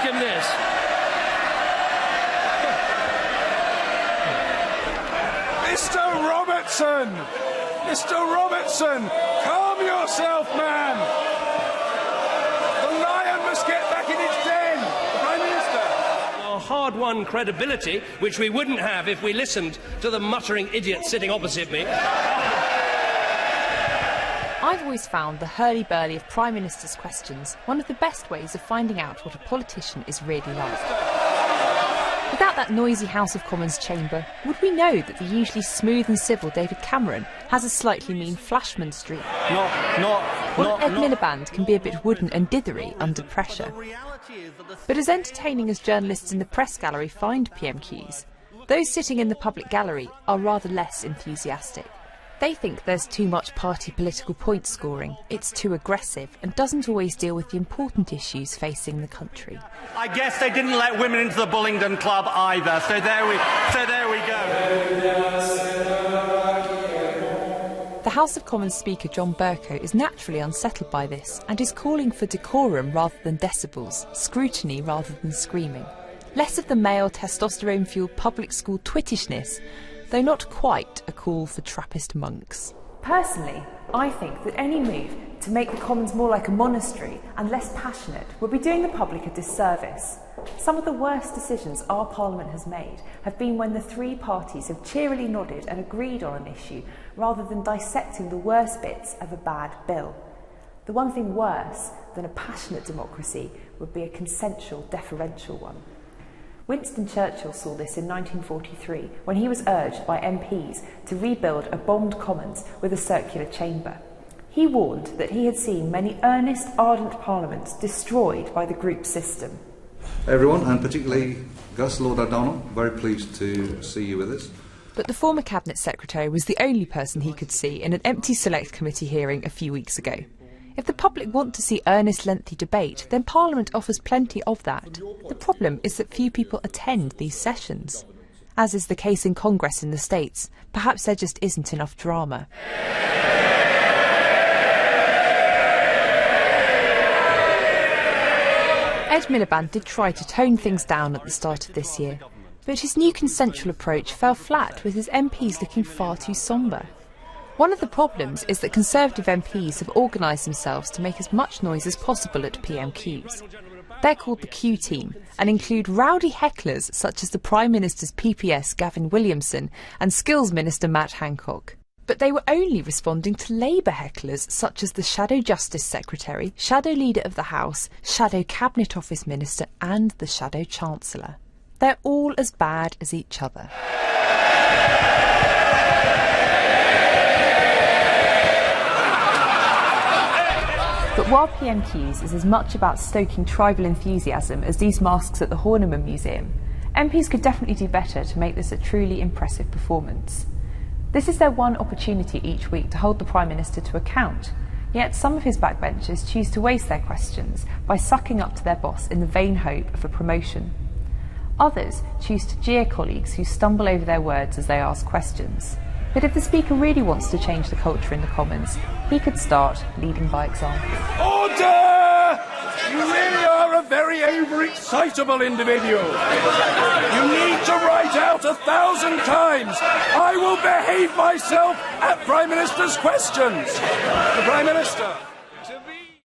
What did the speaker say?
him this. Mr. Robertson! Mr. Robertson! Calm yourself, man! The lion must get back in its den! The Prime Minister! Our hard-won credibility, which we wouldn't have if we listened to the muttering idiot sitting opposite me. I've always found the hurly-burly of Prime Minister's questions one of the best ways of finding out what a politician is really like. Without that noisy House of Commons chamber, would we know that the usually smooth and civil David Cameron has a slightly mean flashman streak? Or Ed Miliband can be a bit wooden and dithery under pressure? But as entertaining as journalists in the press gallery find PMQs, those sitting in the public gallery are rather less enthusiastic. They think there's too much party political point scoring, it's too aggressive and doesn't always deal with the important issues facing the country. I guess they didn't let women into the Bullingdon Club either, so there we go. The House of Commons Speaker John Bercow is naturally unsettled by this and is calling for decorum rather than decibels, scrutiny rather than screaming. Less of the male testosterone-fuelled public school twittishness, though not quite a call for Trappist monks. Personally, I think that any move to make the Commons more like a monastery and less passionate would be doing the public a disservice. Some of the worst decisions our Parliament has made have been when the three parties have cheerily nodded and agreed on an issue rather than dissecting the worst bits of a bad bill. The one thing worse than a passionate democracy would be a consensual, deferential one. Winston Churchill saw this in 1943 when he was urged by MPs to rebuild a bombed Commons with a circular chamber. He warned that he had seen many earnest, ardent parliaments destroyed by the group system. Everyone, and particularly Gus Lord O'Donnell, very pleased to see you with us. But the former Cabinet Secretary was the only person he could see in an empty Select Committee hearing a few weeks ago. If the public want to see earnest, lengthy debate, then Parliament offers plenty of that. The problem is that few people attend these sessions. As is the case in Congress in the States, perhaps there just isn't enough drama. Ed Miliband did try to tone things down at the start of this year, but his new consensual approach fell flat with his MPs looking far too sombre. One of the problems is that Conservative MPs have organised themselves to make as much noise as possible at PMQs. They're called the Q Team and include rowdy hecklers such as the Prime Minister's PPS Gavin Williamson and Skills Minister Matt Hancock. But they were only responding to Labour hecklers such as the Shadow Justice Secretary, Shadow Leader of the House, Shadow Cabinet Office Minister and the Shadow Chancellor. They're all as bad as each other. But while PMQs is as much about stoking tribal enthusiasm as these masks at the Horniman Museum, MPs could definitely do better to make this a truly impressive performance. This is their one opportunity each week to hold the Prime Minister to account, yet some of his backbenchers choose to waste their questions by sucking up to their boss in the vain hope of a promotion. Others choose to jeer colleagues who stumble over their words as they ask questions. But if the Speaker really wants to change the culture in the Commons, he could start leading by example. Order! You really are a very overexcitable individual. You need to write out 1,000 times, "I will behave myself" at Prime Minister's questions. The Prime Minister.